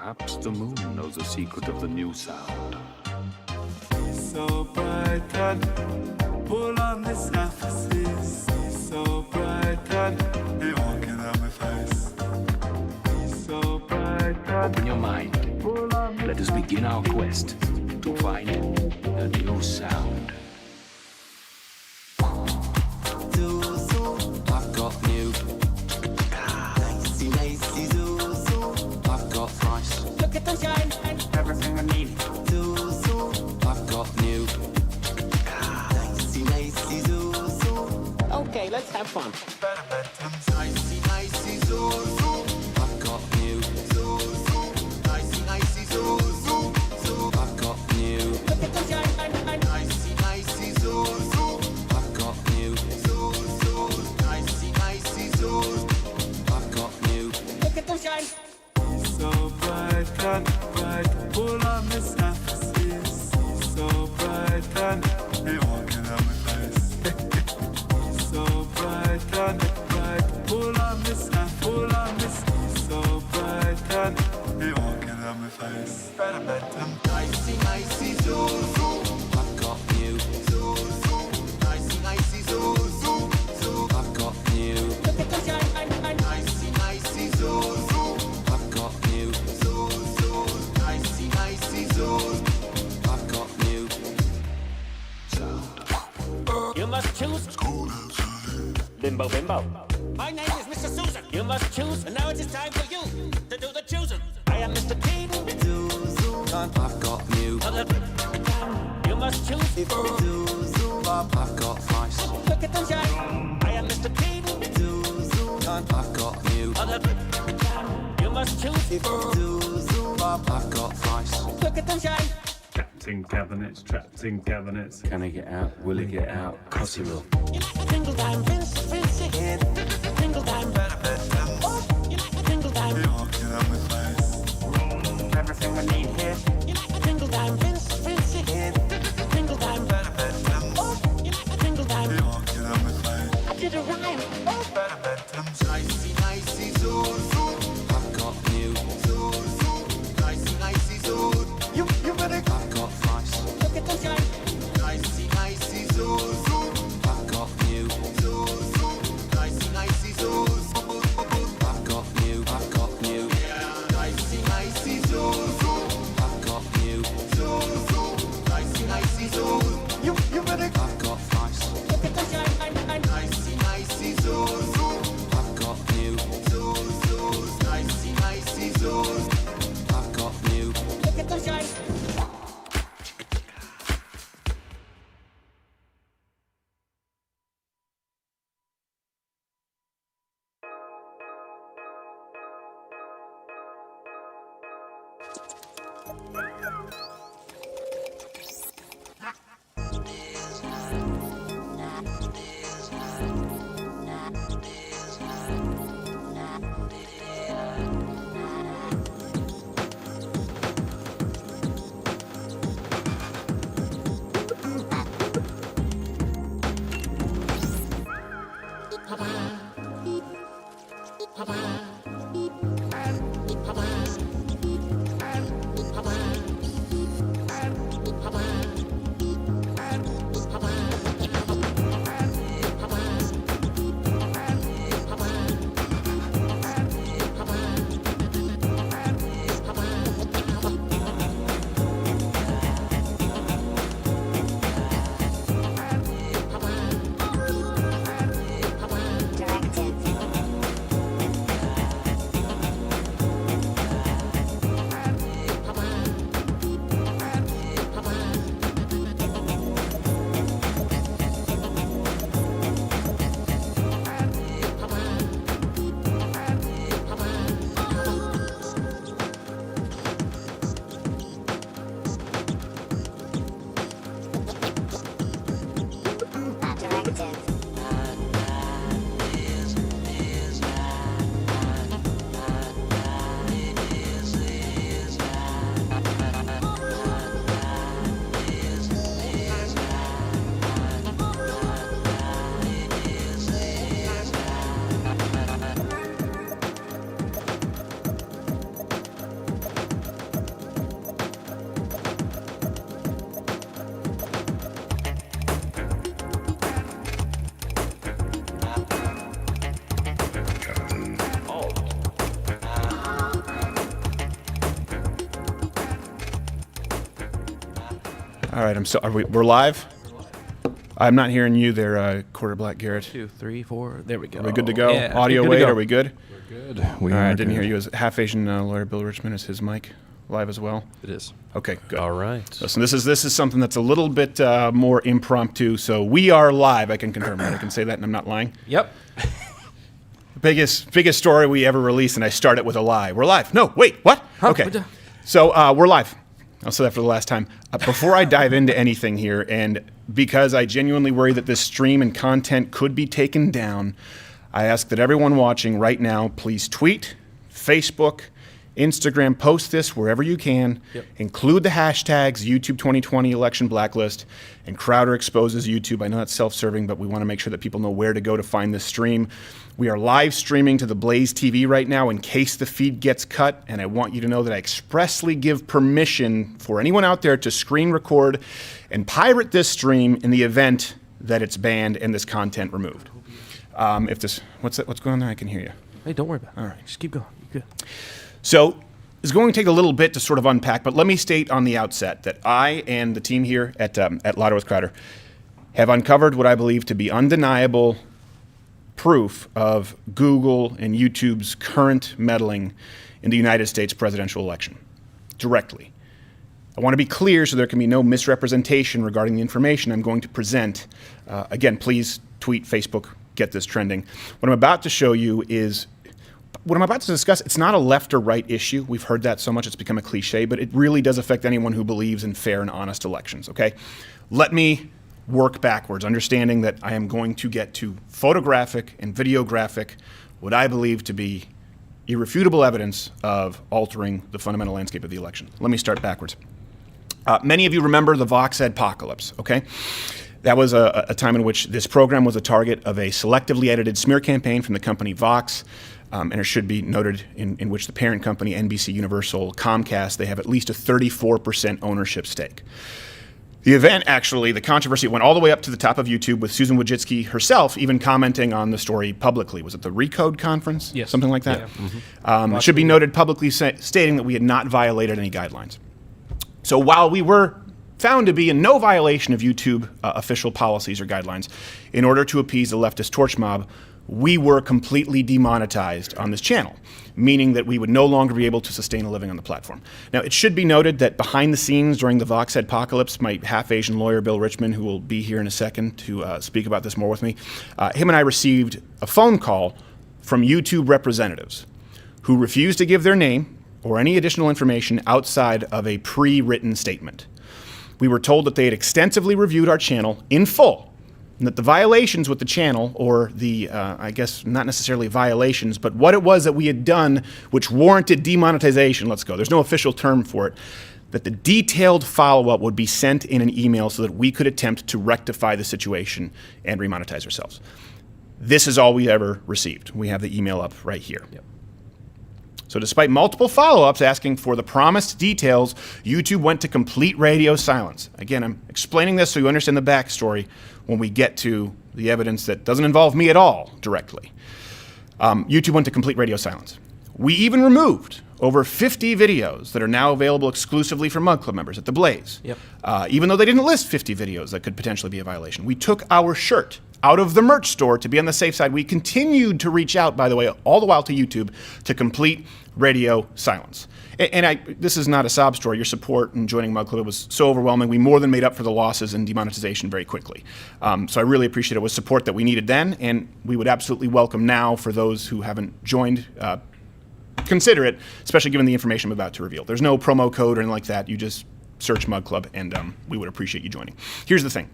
Perhaps the moon knows the secret of the new sound. So bright and pull on the surfaces. So bright and they walking on my face. So bright and Open your mind. Let us begin our quest to find the new sound. I've got new. Lacy, lacy, zoo. I've got rice. Look at the shine, everything I need. I've got new. Lacy, lacy, zoo. Okay, let's have fun. Nicey, nicey, zoo. I've got new. Nicey, nicey, zoo. I've got new. Look at the shine, Nicey, nicey, zoo. I've got new. Nicey, nicey, zoo. I've got new. look at the shine. so bright and bright, pull on the surfaces. So bright and they walking on my face. So bright and bright, pull on the sun, pull on the sun. So bright and they walking on my face. Better bet them. Nicey, nicey, zoo. I've got new. Nicey, nicey, zoo. I've got new. Look at the shine, Nicey, nicey, zoo. I've got new. Nicey, nicey, zoo. I've got new. You must choose. Bimbo, bimbo. My name is Mr. Susan. You must choose, and now it is time for you to do the choosing. I am Mr. Teen. I've got new. You must choose. I've got rice. Look at the shine. I am Mr. Teen. I've got new. You must choose. I've got rice. Look at the shine. Trapped in cabinets, trapped in cabinets. Can he get out? Will he get out? 'Cause he will. You like a single dime, Vince, single dime. Better bet them. You like a single dime. They walking on my face. Everything I need here. You like a single dime, Vince, single dime. Better bet them. You like a single dime. They walking on my face. I did a rhyme. Better bet them. Nicey, nicey, zoo. I've got new. Nicey, nicey, zoo. You better go. I've got rice. Look at the shine. Nicey, nicey, zoo. I've got new. Nicey, nicey, zoo. I've got new. I've got new. Nicey, nicey, zoo. I've got new. Nicey, nicey, zoo. You better go. I've got rice. Look at the shine. Nicey, nicey, zoo. I've got new. Nicey, nicey, zoo. I've got new. Look at the shine. All right, we're live? I'm not hearing you there, Quarter Black Garrett. 2, 3, 4. There we go. Are we good to go? Yeah, Audio good to wait, go. are we good? Good. All right, I didn't hear you. Is Half Asian lawyer Bill Richmond, is his mic live as well? It is. Okay, good. All right. Listen, this is something that's a little bit more impromptu, so we are live. I can confirm that. I can say that, and I'm not lying. Yep. Biggest story we ever released, and I start it with a lie. We're live. No, wait, what? Huh? Okay, so we're live. I'll say that for the last time. Before I dive into anything here, and because I genuinely worry that this stream and content could be taken down, I ask that everyone watching right now please tweet, Facebook, Instagram, post this wherever you can. Yep. Include the hashtags YouTube 2020 election blacklist and Crowder exposes YouTube. I know that's self-serving, but we want to make sure that people know where to go to find this stream. We are live streaming to the Blaze TV right now in case the feed gets cut, and I want you to know that I expressly give permission for anyone out there to screen record and pirate this stream in the event that it's banned and this content removed. What's going on there? I can hear you. Hey, don't worry about it. All right. Just keep going. You're good. So it's going to take a little bit to sort of unpack, but let me state on the outset that I and the team here at Louder with Crowder have uncovered what I believe to be undeniable proof of Google and YouTube's current meddling in the United States presidential election directly. I want to be clear so there can be no misrepresentation regarding the information I'm going to present. Again, please tweet, Facebook, get this trending. What I'm about to show you is what I'm about to discuss. It's not a left or right issue. We've heard that so much it's become a cliche, but it really does affect anyone who believes in fair and honest elections, okay? Let me work backwards, understanding that I am going to get to photographic and videographic what I believe to be irrefutable evidence of altering the fundamental landscape of the election. Let me start backwards. Many of you remember the Vox Adpocalypse, okay? That was a time in which this program was a target of a selectively edited smear campaign from the company Vox, and it should be noted in which the parent company, NBC Universal, Comcast, they have at least a 34% ownership stake. The event, actually, the controversy went all the way up to the top of YouTube with Susan Wojcicki herself even commenting on the story publicly. Was it the Recode conference? Yes. Something like that? Yeah. Mm-hmm. It should be noted publicly stating that we had not violated any guidelines. So while we were found to be in no violation of YouTube official policies or guidelines, in order to appease the leftist torch mob, we were completely demonetized on this channel, meaning that we would no longer be able to sustain a living on the platform. Now, it should be noted that behind the scenes during the Vox Adpocalypse, my half-Asian lawyer, Bill Richmond, who will be here in a second to speak about this more with me, him and I received a phone call from YouTube representatives who refused to give their name or any additional information outside of a pre-written statement. We were told that they had extensively reviewed our channel in full, and that the violations with the channel, or the, I guess not necessarily violations, but what it was that we had done which warranted demonetization, there's no official term for it, that the detailed follow-up would be sent in an email so that we could attempt to rectify the situation and remonetize ourselves. This is all we ever received. We have the email up right here. Yep. So despite multiple follow-ups asking for the promised details, YouTube went to complete radio silence. Again, I'm explaining this so you understand the backstory when we get to the evidence that doesn't involve me at all directly. YouTube went to complete radio silence. We even removed over 50 videos that are now available exclusively for Mug Club members at the Blaze. Yep. Even though they didn't list 50 videos that could potentially be a violation. We took our shirt out of the merch store to be on the safe side. We continued to reach out, by the way, all the while to YouTube to complete radio silence. And this is not a sob story. Your support in joining Mug Club was so overwhelming. We more than made up for the losses in demonetization very quickly. So I really appreciate it. It was support that we needed then, and we would absolutely welcome now for those who haven't joined. Consider it, especially given the information I'm about to reveal. There's no promo code or anything like that. You just search Mug Club, and we would appreciate you joining. Here's the thing.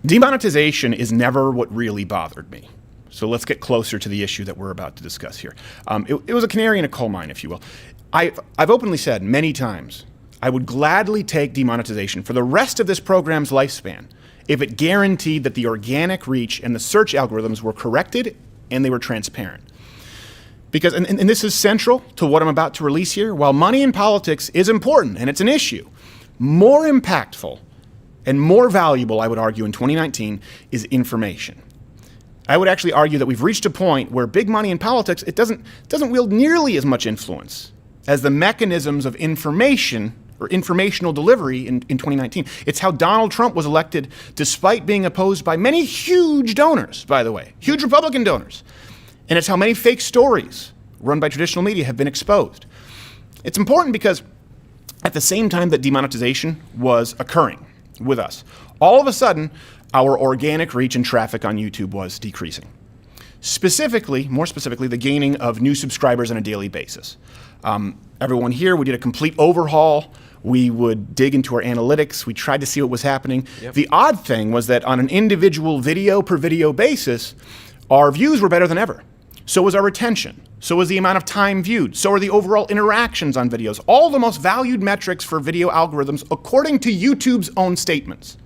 Demonetization is never what really bothered me. So let's get closer to the issue that we're about to discuss here. It was a canary in a coal mine, if you will. I've openly said many times, I would gladly take demonetization for the rest of this program's lifespan if it guaranteed that the organic reach and the search algorithms were corrected and they were transparent. Because, and this is central to what I'm about to release here, while money in politics is important and it's an issue, more impactful and more valuable, I would argue, in 2019 is information. I would actually argue that we've reached a point where big money in politics, it doesn't wield nearly as much influence as the mechanisms of information or informational delivery in 2019. It's how Donald Trump was elected despite being opposed by many huge donors, by the way, huge Republican donors. And it's how many fake stories run by traditional media have been exposed. It's important because at the same time that demonetization was occurring with us, all of a sudden, our organic reach and traffic on YouTube was decreasing. More specifically, the gaining of new subscribers on a daily basis. Everyone here, we did a complete overhaul. We would dig into our analytics. We tried to see what was happening. Yep. The odd thing was that on an individual video per video basis, our views were better than ever. So was our retention. So was the amount of time viewed. So are the overall interactions on videos. All the most valued metrics for video algorithms according to YouTube's own statements.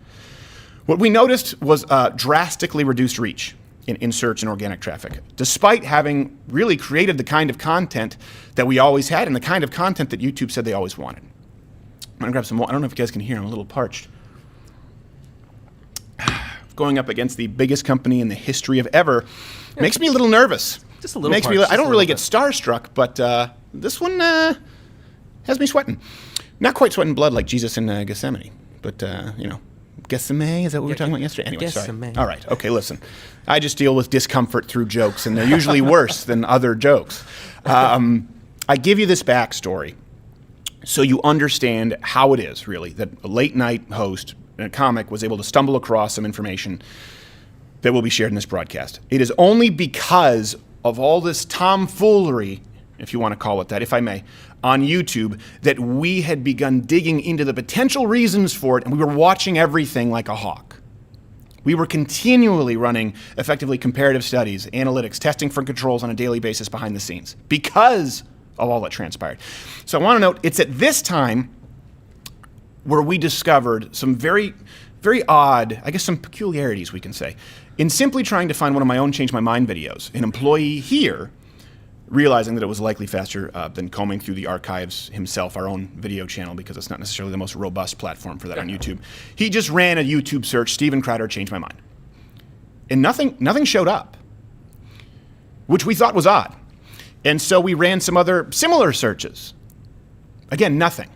What we noticed was drastically reduced reach in search and organic traffic, despite having really created the kind of content that we always had and the kind of content that YouTube said they always wanted. I'm gonna grab some more. I don't know if you guys can hear, I'm a little parched. Going up against the biggest company in the history of ever makes me a little nervous. Just a little parched. I don't really get starstruck, but this one has me sweating. Not quite sweating blood like Jesus in Gethsemane, but you know, Gethsemane, is that what we were talking about yesterday? Anyway, sorry. All right, okay, listen. I just deal with discomfort through jokes, and they're usually worse than other jokes. I give you this backstory so you understand how it is, really, that a late-night host and a comic was able to stumble across some information that will be shared in this broadcast. It is only because of all this tomfoolery, if you want to call it that, if I may, on YouTube, that we had begun digging into the potential reasons for it, and we were watching everything like a hawk. We were continually running effectively comparative studies, analytics, testing for controls on a daily basis behind the scenes because of all that transpired. So I want to note, it's at this time where we discovered some very, very odd, I guess some peculiarities we can say, in simply trying to find one of my own Change My Mind videos. An employee here, realizing that it was likely faster than combing through the archives himself, our own video channel, because it's not necessarily the most robust platform for that on YouTube. He just ran a YouTube search, Steven Crowder, Change My Mind. And nothing showed up, which we thought was odd. And so we ran some other similar searches. Again, nothing.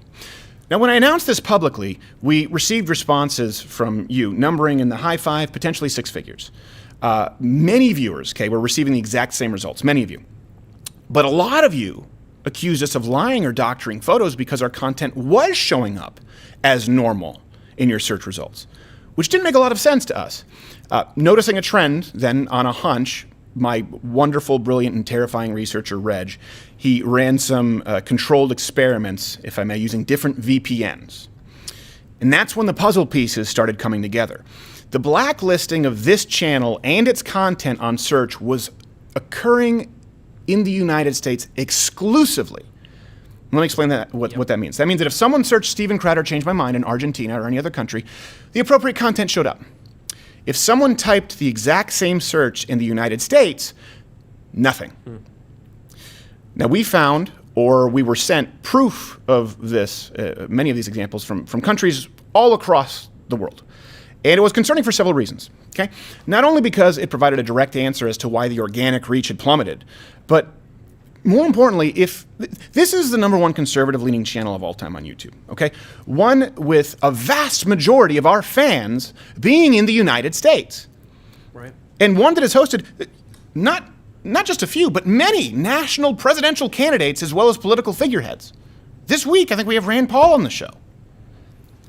Now, when I announced this publicly, we received responses from you, numbering in the high five, potentially six figures. Many viewers, were receiving the exact same results, many of you. But a lot of you accused us of lying or doctoring photos because our content was showing up as normal in your search results, which didn't make a lot of sense to us. Noticing a trend, then on a hunch, my wonderful, brilliant, and terrifying researcher, Reg, he ran some controlled experiments, if I may, using different VPNs. And that's when the puzzle pieces started coming together. The blacklisting of this channel and its content on search was occurring in the United States exclusively. Let me explain what that means. That means that if someone searched Steven Crowder, Change My Mind in Argentina or any other country, the appropriate content showed up. If someone typed the exact same search in the United States, nothing. Now we found, or we were sent, proof of this, many of these examples from countries all across the world. And it was concerning for several reasons, okay? Not only because it provided a direct answer as to why the organic reach had plummeted, but more importantly, if this is the #1 conservative-leaning channel of all time on YouTube, okay? One with a vast majority of our fans being in the United States. Right. And one that has hosted not just a few, but many national presidential candidates as well as political figureheads. This week, I think we have Rand Paul on the show.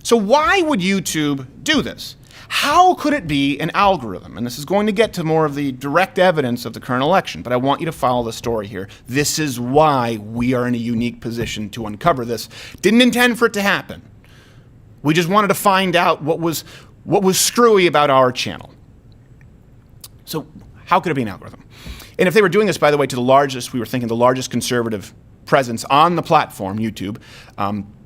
So why would YouTube do this? How could it be an algorithm? And this is going to get to more of the direct evidence of the current election, but I want you to follow the story here. This is why we are in a unique position to uncover this. Didn't intend for it to happen. We just wanted to find out what was screwy about our channel. So how could it be an algorithm? And if they were doing this, by the way, to the largest conservative presence on the platform, YouTube,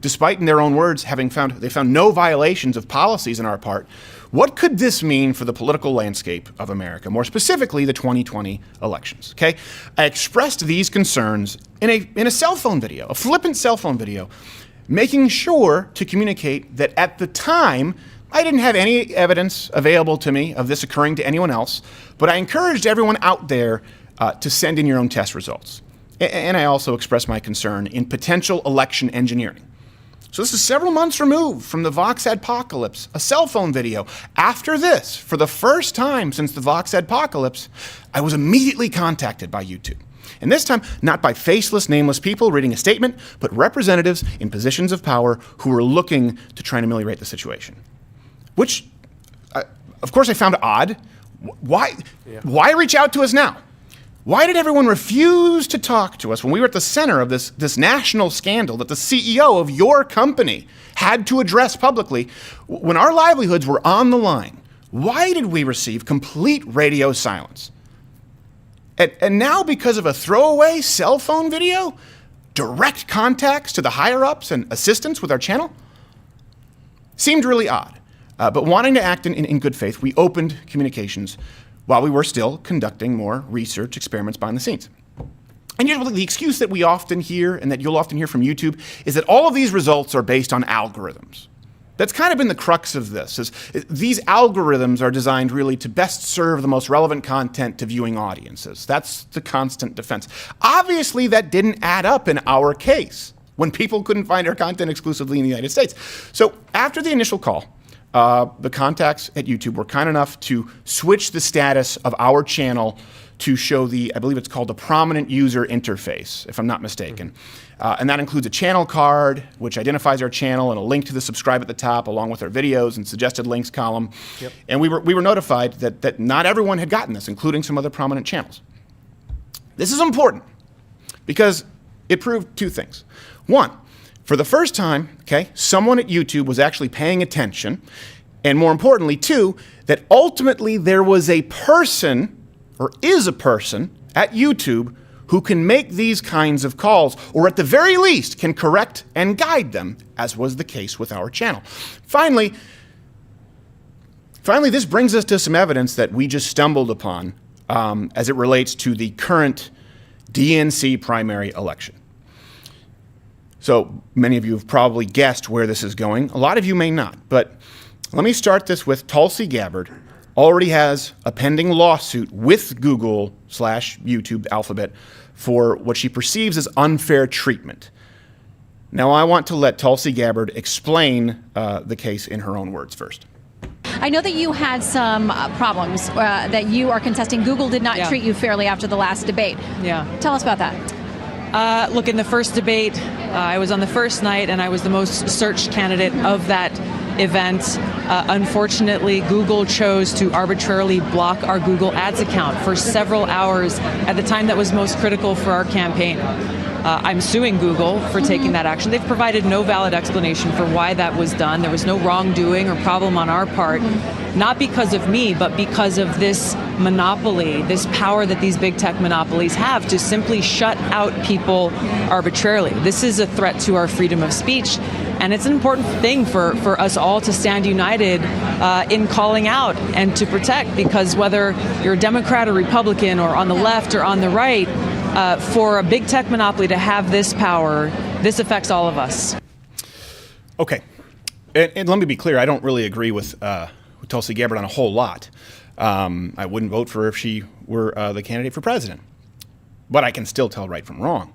despite in their own words they found no violations of policies on our part, what could this mean for the political landscape of America, more specifically the 2020 elections, okay? I expressed these concerns in a cell phone video, a flippant cell phone video, making sure to communicate that at the time, I didn't have any evidence available to me of this occurring to anyone else, but I encouraged everyone out there to send in your own test results. And I also expressed my concern in potential election engineering. So this is several months removed from the Vox adpocalypse, a cell phone video. After this, for the first time since the Vox adpocalypse, I was immediately contacted by YouTube. And this time, not by faceless, nameless people reading a statement, but representatives in positions of power who were looking to try and ameliorate the situation. Which, of course, I found odd. Why reach out to us now? Why did everyone refuse to talk to us when we were at the center of this national scandal that the CEO of your company had to address publicly when our livelihoods were on the line? Why did we receive complete radio silence? And now, because of a throwaway cell phone video, direct contacts to the higher-ups and assistants with our channel? Seemed really odd. But wanting to act in good faith, we opened communications while we were still conducting more research experiments behind the scenes. And here's the excuse that we often hear, and that you'll often hear from YouTube, is that all of these results are based on algorithms. That's kind of been the crux of this, is these algorithms are designed really to best serve the most relevant content to viewing audiences. That's the constant defense. Obviously, that didn't add up in our case, when people couldn't find our content exclusively in the United States. So after the initial call, the contacts at YouTube were kind enough to switch the status of our channel to show I believe it's called the prominent user interface, if I'm not mistaken. And that includes a channel card, which identifies our channel, and a link to the subscribe at the top, along with our videos and suggested links column. Yep. And we were notified that not everyone had gotten this, including some other prominent channels. This is important because it proved two things. One, for the first time, someone at YouTube was actually paying attention, and more importantly, two, that ultimately there was a person, or is a person, at YouTube who can make these kinds of calls, or at the very least can correct and guide them, as was the case with our channel. Finally, this brings us to some evidence that we just stumbled upon as it relates to the current DNC primary election. So many of you have probably guessed where this is going. A lot of you may not, but let me start this with TULSI Gabbard already has a pending lawsuit with Google/YouTube Alphabet for what she perceives as unfair treatment. Now I want to let TULSI Gabbard explain the case in her own words first. I know that you had some problems that you are contesting. Google did not treat you fairly after the last debate. Yeah. Tell us about that. Look, in the first debate, I was on the first night and I was the most searched candidate of that event. Unfortunately, Google chose to arbitrarily block our Google Ads account for several hours at the time that was most critical for our campaign. I'm suing Google for taking that action. They've provided no valid explanation for why that was done. There was no wrongdoing or problem on our part, not because of me, but because of this monopoly, this power that these big tech monopolies have to simply shut out people arbitrarily. This is a threat to our freedom of speech, and it's an important thing for us all to stand united in calling out and to protect, because whether you're a Democrat or Republican or on the left or on the right, for a big tech monopoly to have this power, this affects all of us. Okay, and let me be clear, I don't really agree with TULSI Gabbard on a whole lot. I wouldn't vote for her if she were the candidate for president, but I can still tell right from wrong.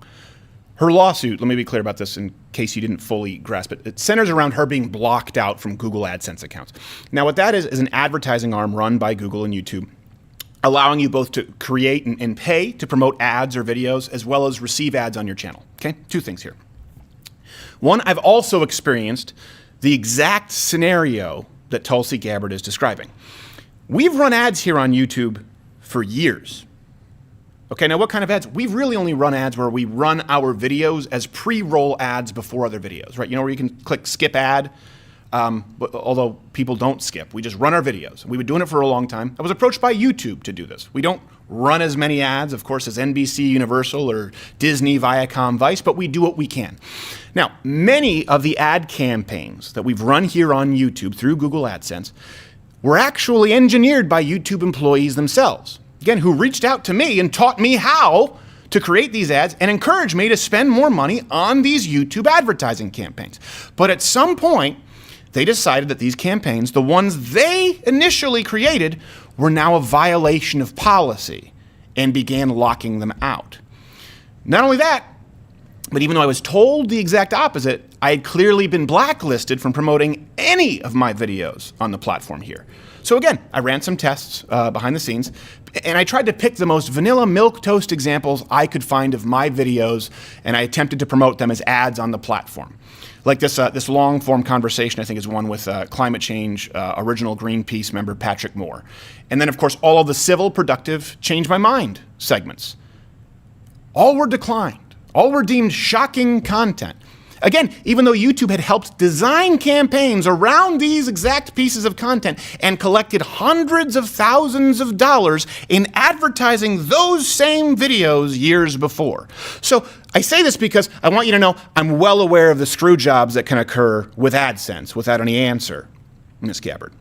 Her lawsuit, let me be clear about this in case you didn't fully grasp it, it centers around her being blocked out from Google AdSense accounts. Now what that is an advertising arm run by Google and YouTube, allowing you both to create and pay to promote ads or videos, as well as receive ads on your channel. Okay, two things here. One, I've also experienced the exact scenario that TULSI Gabbard is describing. We've run ads here on YouTube for years. Okay, now what kind of ads? We've really only run ads where we run our videos as pre-roll ads before other videos, right? You know, where you can click skip ad, but although people don't skip, we just run our videos. We've been doing it for a long time. I was approached by YouTube to do this. We don't run as many ads, of course, as NBC, Universal, or Disney, Viacom, Vice, but we do what we can. Now, many of the ad campaigns that we've run here on YouTube through Google AdSense were actually engineered by YouTube employees themselves, again, who reached out to me and taught me how to create these ads and encouraged me to spend more money on these YouTube advertising campaigns. But at some point, they decided that these campaigns, the ones they initially created, were now a violation of policy and began locking them out. Not only that, But even though I was told the exact opposite, I had clearly been blacklisted from promoting any of my videos on the platform here. So again, I ran some tests behind the scenes, and I tried to pick the most vanilla milquetoast examples I could find of my videos, and I attempted to promote them as ads on the platform. Like this long-form conversation, I think, is one with climate change original Greenpeace member Patrick Moore. And then, of course, all of the civil, productive, change my mind segments. All were declined. All were deemed shocking content. Again, even though YouTube had helped design campaigns around these exact pieces of content and collected hundreds of thousands of dollars in advertising those same videos years before. So I say this because I want you to know I'm well aware of the screw jobs that can occur with AdSense without any answer, Ms. Gabbard.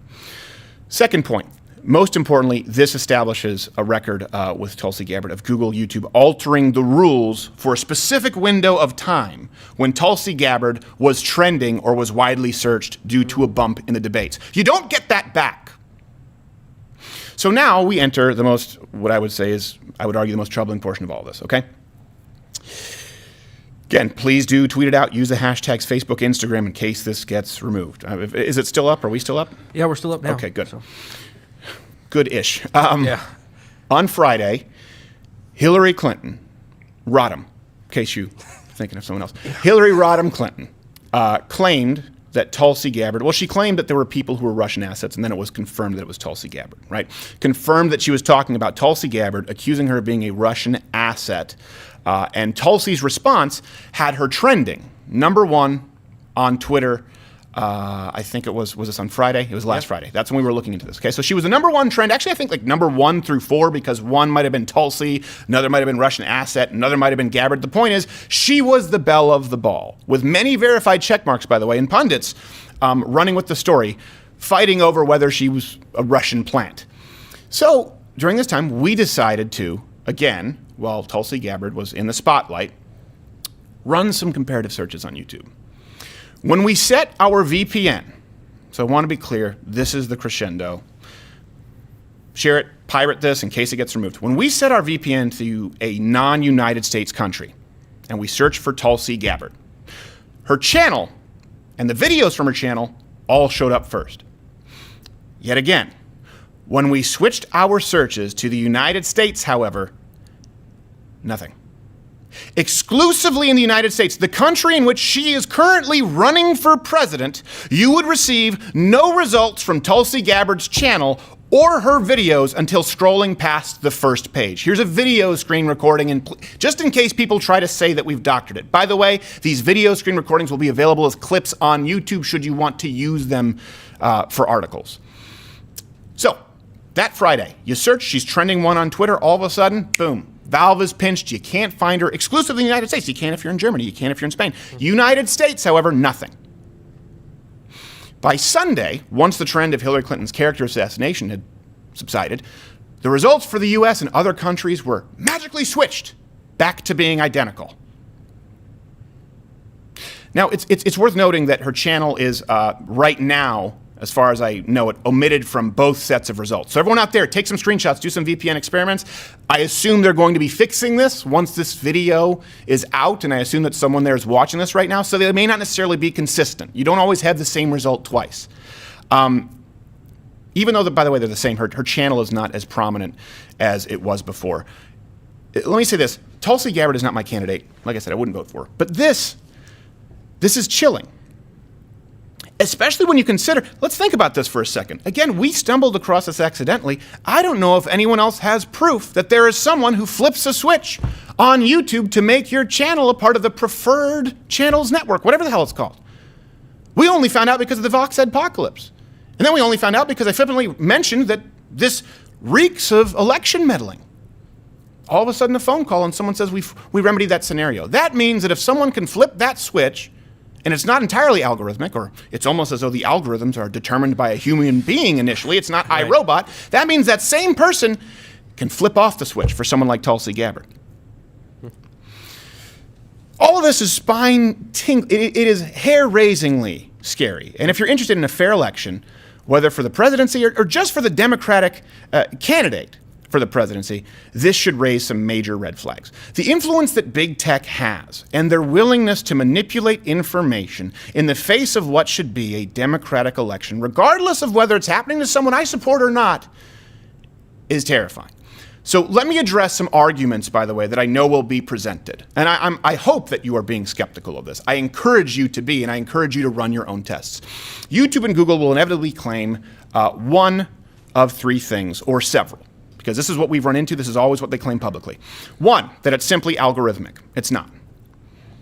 Second point. Most importantly, this establishes a record with Tulsi Gabbard of Google YouTube altering the rules for a specific window of time when Tulsi Gabbard was trending or was widely searched due to a bump in the debates. You don't get that back. So now we enter the most, what I would say is, I would argue, the most troubling portion of all this, okay? Again, please do tweet it out. Use the hashtags Facebook, Instagram in case this gets removed. Is it still up? Are we still up? Yeah, we're still up now. Okay, good. So. Good-ish. Yeah. On Friday, Hillary Clinton, Rodham, in case you're thinking of someone else, Hillary Rodham Clinton claimed that Tulsi Gabbard, well, she claimed that there were people who were Russian assets, and then it was confirmed that it was Tulsi Gabbard, right? Confirmed that she was talking about Tulsi Gabbard, accusing her of being a Russian asset, and Tulsi's response had her trending, #1 on Twitter. I think was this on Friday? It was last Friday. That's when we were looking into this. Okay, so she was the #1 trend. Actually, I think like #1 through 4, because one might have been Tulsi, another might have been Russian asset, another might have been Gabbard. The point is, she was the belle of the ball, with many verified check marks, by the way, and pundits running with the story, fighting over whether she was a Russian plant. So during this time, we decided to, again, while Tulsi Gabbard was in the spotlight, run some comparative searches on YouTube. When we set our VPN, so I want to be clear, this is the crescendo. Share it, pirate this in case it gets removed. When we set our VPN to a non-United States country, and we search for Tulsi Gabbard, her channel and the videos from her channel all showed up first. Yet again, when we switched our searches to the United States, however, nothing. Exclusively in the United States, the country in which she is currently running for president, you would receive no results from Tulsi Gabbard's channel or her videos until scrolling past the first page. Here's a video screen recording, and just in case people try to say that we've doctored it. By the way, these video screen recordings will be available as clips on YouTube should you want to use them for articles. So, that Friday, you search, she's trending 1 on Twitter, all of a sudden, boom. Valve is pinched. You can't find her exclusively in the United States. You can if you're in Germany. You can if you're in Spain. United States, however, nothing. By Sunday, once the trend of Hillary Clinton's character assassination had subsided, the results for the U.S. and other countries were magically switched back to being identical. Now, it's worth noting that her channel is right now, as far as I know it, omitted from both sets of results. So everyone out there, take some screenshots, do some VPN experiments. I assume they're going to be fixing this once this video is out, and I assume that someone there is watching this right now, so they may not necessarily be consistent. You don't always have the same result twice. Even though, by the way, they're the same, her channel is not as prominent as it was before. Let me say this. Tulsi Gabbard is not my candidate. Like I said, I wouldn't vote for her. But this is chilling. Especially when you consider, let's think about this for a second. Again, we stumbled across this accidentally. I don't know if anyone else has proof that there is someone who flips a switch on YouTube to make your channel a part of the preferred channels network, whatever the hell it's called. We only found out because of the Vox Adpocalypse. And then we only found out because I flippantly mentioned that this reeks of election meddling. All of a sudden a phone call and someone says we remedied that scenario. That means that if someone can flip that switch, and it's not entirely algorithmic, or it's almost as though the algorithms are determined by a human being initially, it's not iRobot, that means that same person can flip off the switch for someone like Tulsi Gabbard. All of this is spine-tingling. It is hair-raisingly scary. And if you're interested in a fair election, whether for the presidency or just for the Democratic candidate for the presidency, this should raise some major red flags. The influence that big tech has and their willingness to manipulate information in the face of what should be a democratic election, regardless of whether it's happening to someone I support or not, is terrifying. So let me address some arguments, by the way, that I know will be presented. And I hope that you are being skeptical of this. I encourage you to be, and I encourage you to run your own tests. YouTube and Google will inevitably claim one of three things, or several, because this is what we've run into. This is always what they claim publicly. One, that it's simply algorithmic. It's not.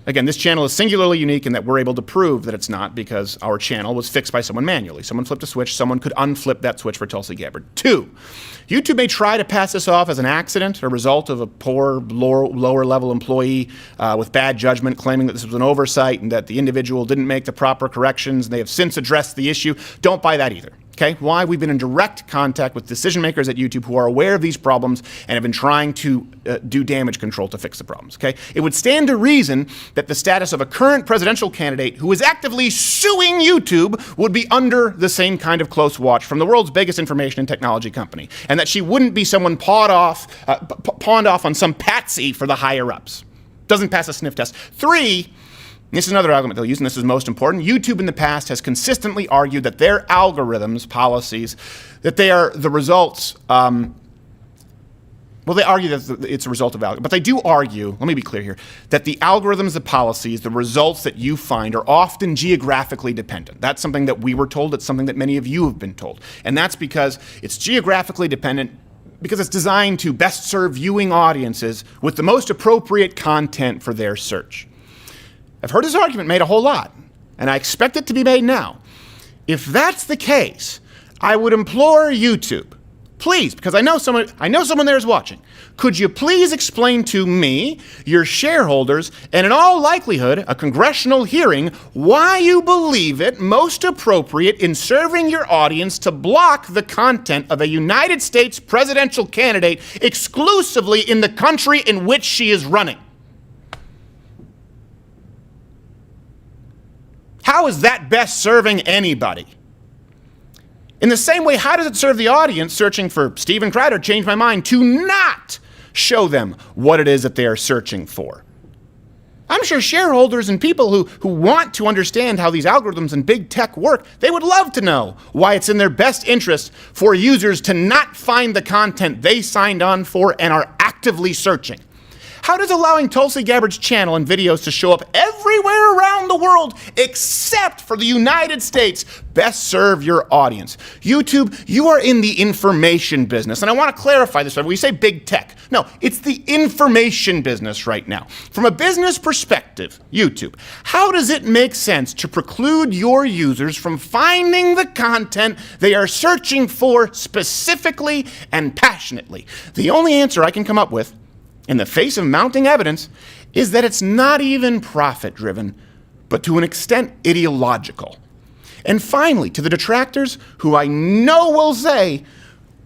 Again, this channel is singularly unique in that we're able to prove that it's not because our channel was fixed by someone manually. Someone flipped a switch. Someone could unflip that switch for Tulsi Gabbard. Two, YouTube may try to pass this off as an accident, a result of a poor, lower-level employee with bad judgment, claiming that this was an oversight and that the individual didn't make the proper corrections, and they have since addressed the issue. Don't buy that either. Okay? Why? We've been in direct contact with decision makers at YouTube who are aware of these problems and have been trying to do damage control to fix the problems. Okay? It would stand to reason that the status of a current presidential candidate who is actively suing YouTube would be under the same kind of close watch from the world's biggest information and technology company, and that she wouldn't be someone pawned off on some patsy for the higher ups. Doesn't pass a sniff test. Three, this is another argument they'll use, and this is most important. YouTube in the past has consistently argued that their algorithms, policies, that they are the results, well, they argue that it's a result of algorithms, but they do argue, let me be clear here, that the algorithms, the policies, the results that you find are often geographically dependent. That's something that we were told. It's something that many of you have been told. And that's because it's geographically dependent because it's designed to best serve viewing audiences with the most appropriate content for their search. I've heard this argument made a whole lot, and I expect it to be made now. If that's the case, I would implore YouTube, please, because I know someone there is watching, could you please explain to me, your shareholders, and in all likelihood, a congressional hearing, why you believe it most appropriate in serving your audience to block the content of a United States presidential candidate exclusively in the country in which she is running? How is that best serving anybody? In the same way, how does it serve the audience searching for Steven Crowder, Change My Mind, to not show them what it is that they are searching for? I'm sure shareholders and people who want to understand how these algorithms and big tech work, they would love to know why it's in their best interest for users to not find the content they signed on for and are actively searching. How does allowing Tulsi Gabbard's channel and videos to show up everywhere around the world except for the United States best serve your audience? YouTube, you are in the information business. And I want to clarify this. When we say big tech, no, it's the information business right now. From a business perspective, YouTube, how does it make sense to preclude your users from finding the content they are searching for specifically and passionately? The only answer I can come up with in the face of mounting evidence is that it's not even profit-driven, but to an extent ideological. And finally, to the detractors who I know will say,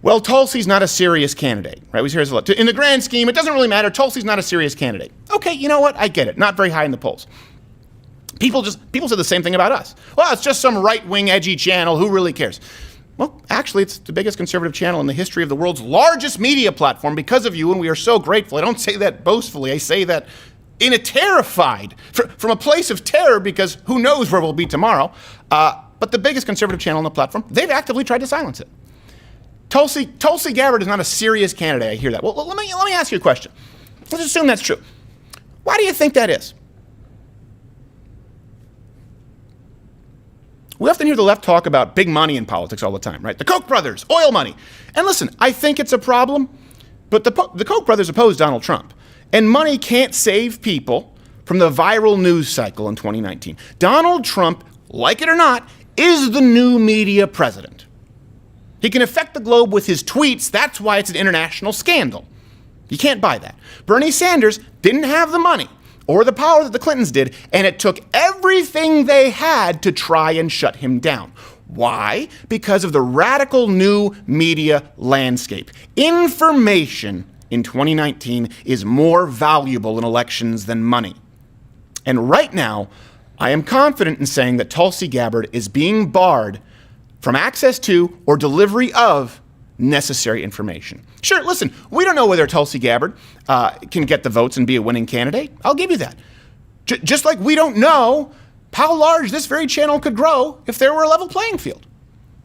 well, Tulsi's not a serious candidate, right? We hear this a lot. In the grand scheme, it doesn't really matter. Tulsi's not a serious candidate. Okay, you know what? I get it. Not very high in the polls. People say the same thing about us. Well, it's just some right-wing edgy channel. Who really cares? Well, actually, it's the biggest conservative channel in the history of the world's largest media platform because of you, and we are so grateful. I don't say that boastfully. I say that in a from a place of terror, because who knows where we'll be tomorrow. But the biggest conservative channel on the platform, they've actively tried to silence it. Tulsi Gabbard is not a serious candidate. I hear that. Well, let me ask you a question. Let's assume that's true. Why do you think that is? We often hear the left talk about big money in politics all the time, right? The Koch brothers, oil money. And listen, I think it's a problem, but the Koch brothers opposed Donald Trump. And money can't save people from the viral news cycle in 2019. Donald Trump, like it or not, is the new media president. He can affect the globe with his tweets. That's why it's an international scandal. You can't buy that. Bernie Sanders didn't have the money or the power that the Clintons did, and it took everything they had to try and shut him down. Why? Because of the radical new media landscape. Information in 2019 is more valuable in elections than money. And right now, I am confident in saying that Tulsi Gabbard is being barred from access to or delivery of necessary information. Sure, listen, we don't know whether Tulsi Gabbard can get the votes and be a winning candidate. I'll give you that. Just like we don't know how large this very channel could grow if there were a level playing field.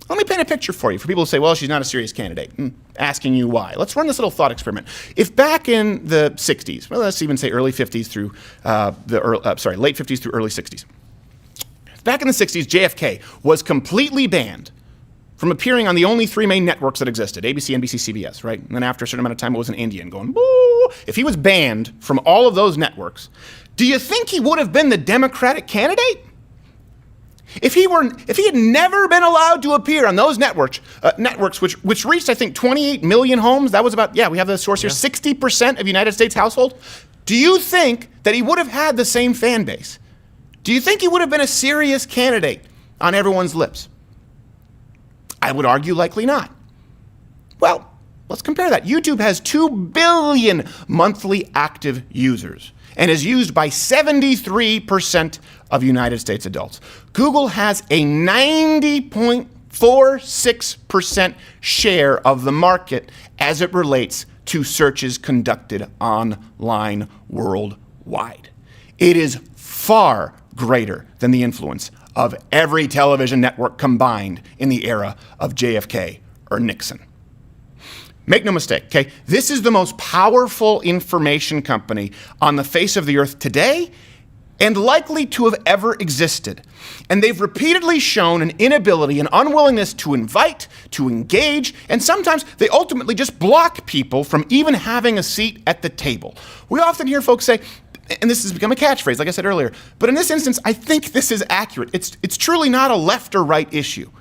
Let me paint a picture for you, for people who say, well, she's not a serious candidate. Asking you why. Let's run this little thought experiment. If back in the 60s, well, let's even say early 50s through late 50s through early 60s. Back in the 60s, JFK was completely banned from appearing on the only three main networks that existed, ABC, NBC, CBS, right? And then after a certain amount of time, it was an Indian going, boo! If he was banned from all of those networks, do you think he would have been the Democratic candidate? If he had never been allowed to appear on those networks which reached, I think, 28 million homes, that was about, we have the source here, 60% of United States households, do you think that he would have had the same fan base? Do you think he would have been a serious candidate on everyone's lips? I would argue likely not. Well, let's compare that. YouTube has 2 billion monthly active users and is used by 73% of United States adults. Google has a 90.46% share of the market as it relates to searches conducted online worldwide. It is far greater than the influence of every television network combined in the era of JFK or Nixon. Make no mistake, okay? This is the most powerful information company on the face of the earth today and likely to have ever existed. And they've repeatedly shown an inability, an unwillingness to invite, to engage, and sometimes they ultimately just block people from even having a seat at the table. We often hear folks say, and this has become a catchphrase, like I said earlier, but in this instance, I think this is accurate. It's truly not a left or right issue.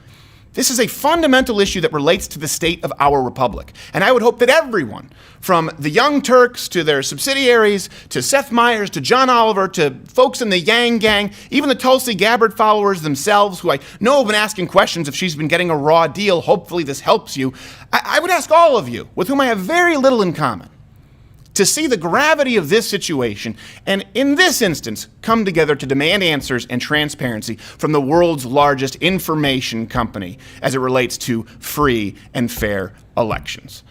This is a fundamental issue that relates to the state of our republic. And I would hope that everyone, from the Young Turks to their subsidiaries, to Seth Meyers, to John Oliver, to folks in the Yang Gang, even the Tulsi Gabbard followers themselves, who I know have been asking questions if she's been getting a raw deal, hopefully this helps you. I would ask all of you, with whom I have very little in common, to see the gravity of this situation and, in this instance, come together to demand answers and transparency from the world's largest information company as it relates to free and fair elections.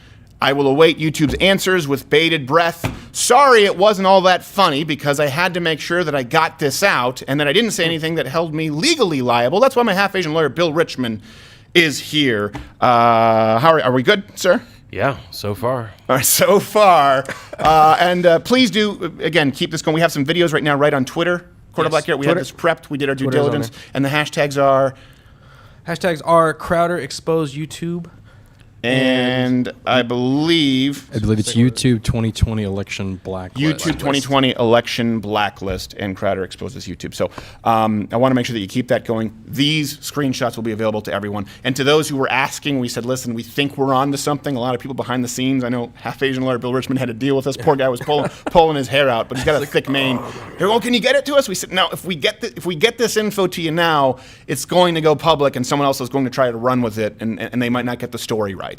I will await YouTube's answers with bated breath. Sorry it wasn't all that funny because I had to make sure that I got this out and that I didn't say anything that held me legally liable. That's why my half-Asian lawyer, Bill Richmond, is here. Are we good, sir? Yeah, so far. All right, so far. And please do, again, keep this going. We have some videos right now right on Twitter. Quarter Black Garrett, we had this prepped. We did our due Twitter's diligence. And the hashtags are? Hashtags are Crowder Expose YouTube. And I believe it's YouTube 2020 election blacklist. YouTube 2020 election blacklist, and Crowder exposes YouTube. So I want to make sure that you keep that going. These screenshots will be available to everyone. And to those who were asking, we said, listen, we think we're on to something. A lot of people behind the scenes. I know half-Asian lawyer Bill Richmond had to deal with this. Poor guy was pulling his hair out, but he's got a thick mane. Oh, can you get it to us? We said, no, if we get this info to you now, it's going to go public, and someone else is going to try to run with it, and they might not get the story right.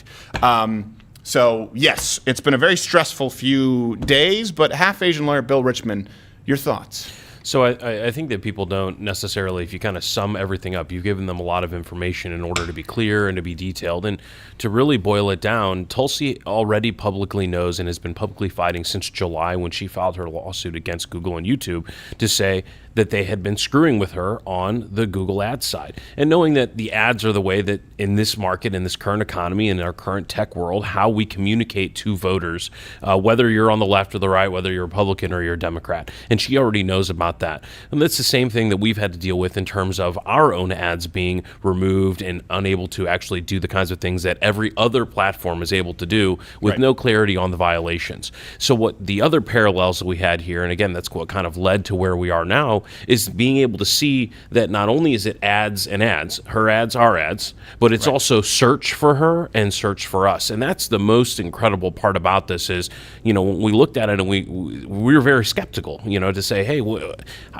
So, yes, it's been a very stressful few days, but half-Asian lawyer Bill Richmond, your thoughts? So I think that people don't necessarily, if you kind of sum everything up, you've given them a lot of information in order to be clear and to be detailed. And to really boil it down, Tulsi already publicly knows and has been publicly fighting since July when she filed her lawsuit against Google and YouTube to say that they had been screwing with her on the Google ads side. And knowing that the ads are the way that in this market, in this current economy, in our current tech world, how we communicate to voters, whether you're on the left or the right, whether you're Republican or you're a Democrat. And she already knows about that. And that's the same thing that we've had to deal with in terms of our own ads being removed and unable to actually do the kinds of things that every other platform is able to do with no clarity on the violations. So what the other parallels that we had here, and again, that's what kind of led to where we are now, is being able to see that not only is it ads and ads, her ads are ads, but it's also search for her and search for us. And that's the most incredible part about this is, you know, when we looked at it and we were very skeptical, you know, to say, hey,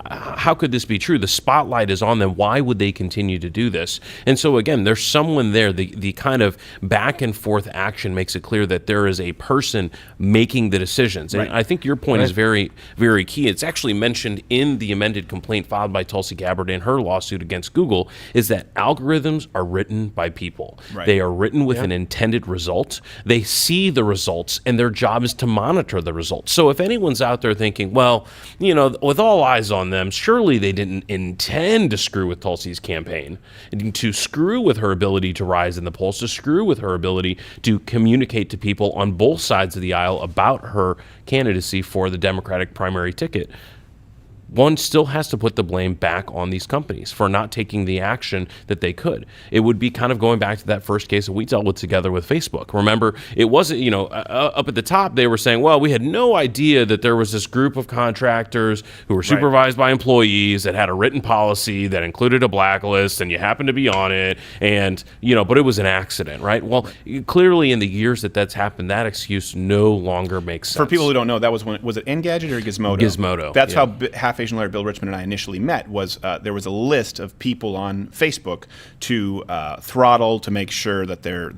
how could this be true? The spotlight is on them. Why would they continue to do this? And so again, there's someone there. The kind of back and forth action makes it clear that there is a person making the decisions. And I think your point is very, very key. It's actually mentioned in the amendment amended complaint filed by Tulsi Gabbard in her lawsuit against Google is that algorithms are written by people. Right. They are written with an intended result. They see the results, and their job is to monitor the results. So if anyone's out there thinking, well, with all eyes on them, surely they didn't intend to screw with Tulsi's campaign, and to screw with her ability to rise in the polls, to screw with her ability to communicate to people on both sides of the aisle about her candidacy for the Democratic primary ticket. One still has to put the blame back on these companies for not taking the action that they could. It would be kind of going back to that first case that we dealt with together with Facebook. Remember, it wasn't, up at the top, they were saying, well, we had no idea that there was this group of contractors who were supervised by employees that had a written policy that included a blacklist, and you happened to be on it, and, but it was an accident, right? Well, clearly in the years that's happened, that excuse no longer makes sense. For people who don't know, that was was it Engadget or Gizmodo? Gizmodo. That's how Half Asian lawyer Bill Richmond and I initially met. There was a list of people on Facebook to throttle, to make sure that their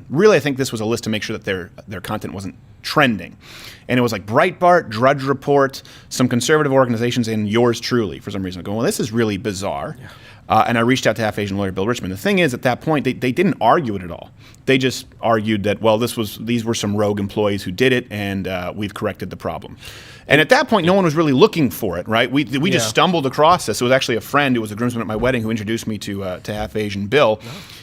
really, I think this was a list to make sure that their content wasn't trending. And it was like Breitbart, Drudge Report, some conservative organizations, and yours truly, for some reason. Going, well, this is really bizarre. Yeah. And I reached out to Half Asian lawyer Bill Richmond. The thing is, at that point, they didn't argue it at all. They just argued that, well, these were some rogue employees who did it, and we've corrected the problem. And at that point, no one was really looking for it, right? We just stumbled across this. It was actually a friend who was a groomsman at my wedding who introduced me to Half Asian Bill,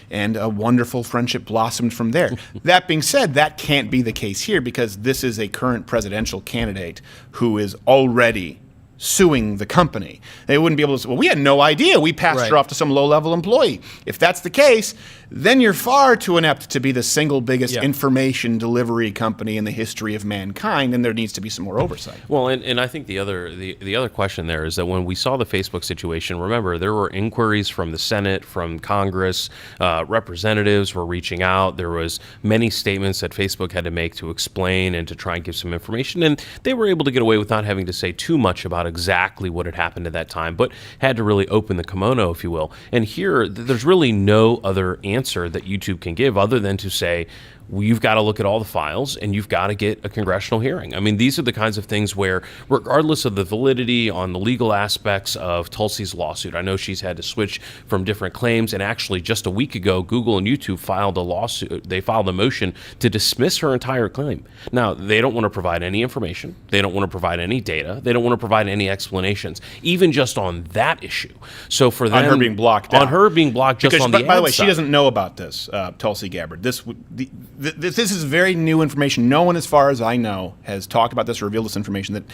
and a wonderful friendship blossomed from there. That being said, that can't be the case here, because this is a current presidential candidate who is already suing the company. They wouldn't be able to say, well, we had no idea. We passed her off to some low-level employee. If that's the case, then you're far too inept to be the single biggest information delivery company in the history of mankind, and there needs to be some more oversight. Well, and I think the other question there is that when we saw the Facebook situation, remember, there were inquiries from the Senate, from Congress, representatives were reaching out. There was many statements that Facebook had to make to explain and to try and give some information, and they were able to get away with not having to say too much about exactly what had happened at that time, but had to really open the kimono, if you will. And here, there's really no other answer that YouTube can give other than to say, well, you've got to look at all the files, and you've got to get a congressional hearing. I mean, these are the kinds of things where, regardless of the validity on the legal aspects of Tulsi's lawsuit, I know she's had to switch from different claims, and actually just a week ago, Google and YouTube filed a lawsuit. They filed a motion to dismiss her entire claim. Now, they don't want to provide any information. They don't want to provide any data. They don't want to provide any explanations, even just on that issue. So for them, on her being blocked out. On her being blocked just on the By the way, side. she doesn't know about this, Tulsi Gabbard. This is very new information. No one, as far as I know, has talked about this or revealed this information, that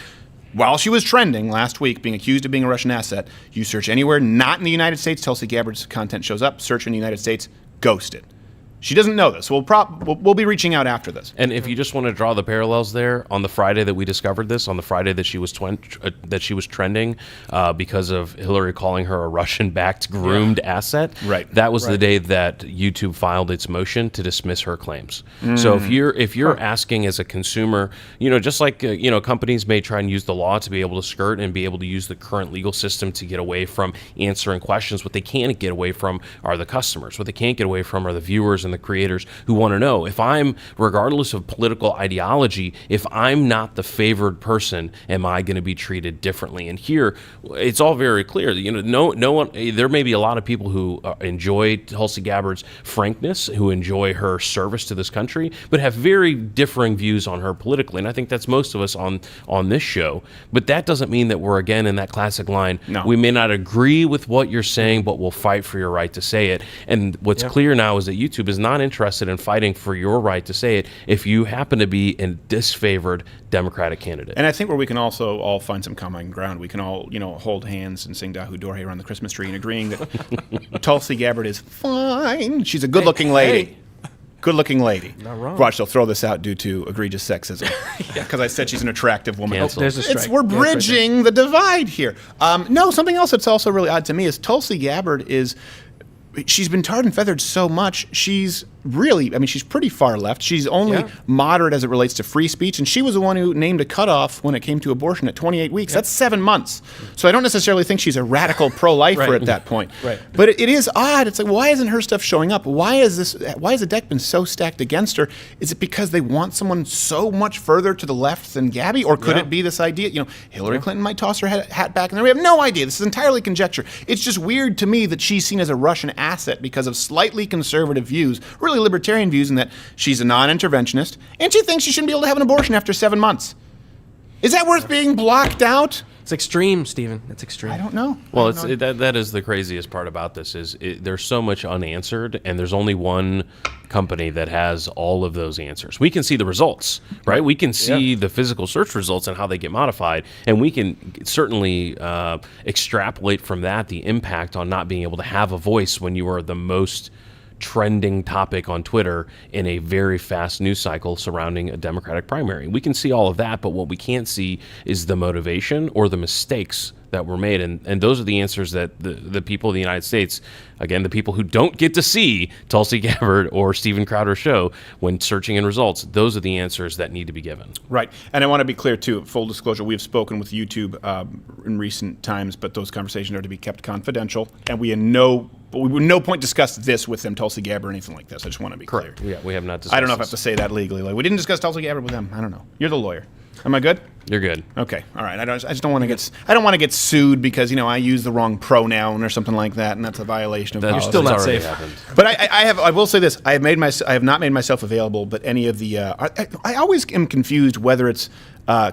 while she was trending last week, being accused of being a Russian asset, you search anywhere not in the United States, Tulsi Gabbard's content shows up. Search in the United States, ghosted. She doesn't know this. We'll be reaching out after this. And if you just want to draw the parallels there, on the Friday that we discovered this, on the Friday that she was trending because of Hillary calling her a Russian-backed groomed asset, that was the day that YouTube filed its motion to dismiss her claims. So if you're asking as a consumer, just like companies may try and use the law to be able to skirt and be able to use the current legal system to get away from answering questions, what they can't get away from are the customers. What they can't get away from are the viewers and the creators who want to know, if I'm, regardless of political ideology, if I'm not the favored person, am I going to be treated differently? And here, it's all very clear. No one. There may be a lot of people who enjoy Tulsi Gabbard's frankness, who enjoy her service to this country, but have very differing views on her politically. And I think that's most of us on this show. But that doesn't mean that we're again in that classic line. No. We may not agree with what you're saying, but we'll fight for your right to say it. And what's clear now is that YouTube is not interested in fighting for your right to say it if you happen to be a disfavored Democratic candidate. And I think where we can also all find some common ground, we can all, hold hands and sing Dahu Dorhe around the Christmas tree and agreeing that Tulsi Gabbard is fine. She's a good-looking lady. Hey. Good-looking lady. Not wrong. Watch, they'll throw this out due to egregious sexism. Because I said she's an attractive woman. There's a strike. We're bridging the divide here. No, something else that's also really odd to me is Tulsi Gabbard she's been tarred and feathered so much. She's really, I mean, she's pretty far left. She's only moderate as it relates to free speech, and she was the one who named a cutoff when it came to abortion at 28 weeks. That's 7 months. So I don't necessarily think she's a radical pro-lifer at that point. But it is odd. It's like, why isn't her stuff showing up? Why has the deck been so stacked against her? Is it because they want someone so much further to the left than Gabby, or could it be this idea? You know, Hillary Clinton might toss her hat back, and then we have no idea. This is entirely conjecture. It's just weird to me that she's seen as a Russian asset because of slightly conservative views, really libertarian views, in that she's a non-interventionist, and she thinks she shouldn't be able to have an abortion after 7 months. Is that worth being blocked out? It's extreme, Stephen. It's extreme. I don't know. Well, that is the craziest part about this is there's so much unanswered, and there's only one company that has all of those answers. We can see the results, right? We can see the physical search results and how they get modified, and we can certainly extrapolate from that the impact on not being able to have a voice when you are the most trending topic on Twitter in a very fast news cycle surrounding a Democratic primary. We can see all of that, but what we can't see is the motivation or the mistakes that were made. And those are the answers that the people of the United States, again, the people who don't get to see Tulsi Gabbard or Steven Crowder's show when searching in results, those are the answers that need to be given. Right. And I want to be clear, too, full disclosure, we have spoken with YouTube in recent times, but those conversations are to be kept confidential, and we would no point discuss this with them, Tulsi Gabbard, or anything like this. I just want to be clear. Yeah, we have not discussed I don't know if I have to say that legally. Like, we didn't discuss Tulsi Gabbard with them. I don't know. You're the lawyer. Am I good? You're good. Okay. All right. I just don't want to get. I don't want to get sued because I use the wrong pronoun or something like that, and that's a violation of policy. You're still not safe. But I will say this. I have not made myself available. But any of the. I always am confused whether it's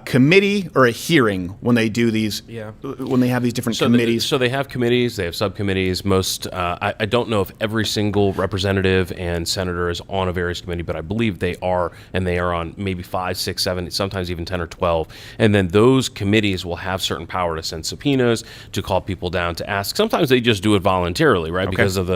committee or a hearing when they do these. Yeah. When they have these different committees. So they have committees. They have subcommittees. Most. I don't know if every single representative and senator is on a various committee, but I believe they are, and they are on maybe 5, 6, 7, sometimes even 10 or 12. And then those committees will have certain power to send subpoenas, to call people down, to ask. Sometimes they just do it voluntarily, right? Okay. Because of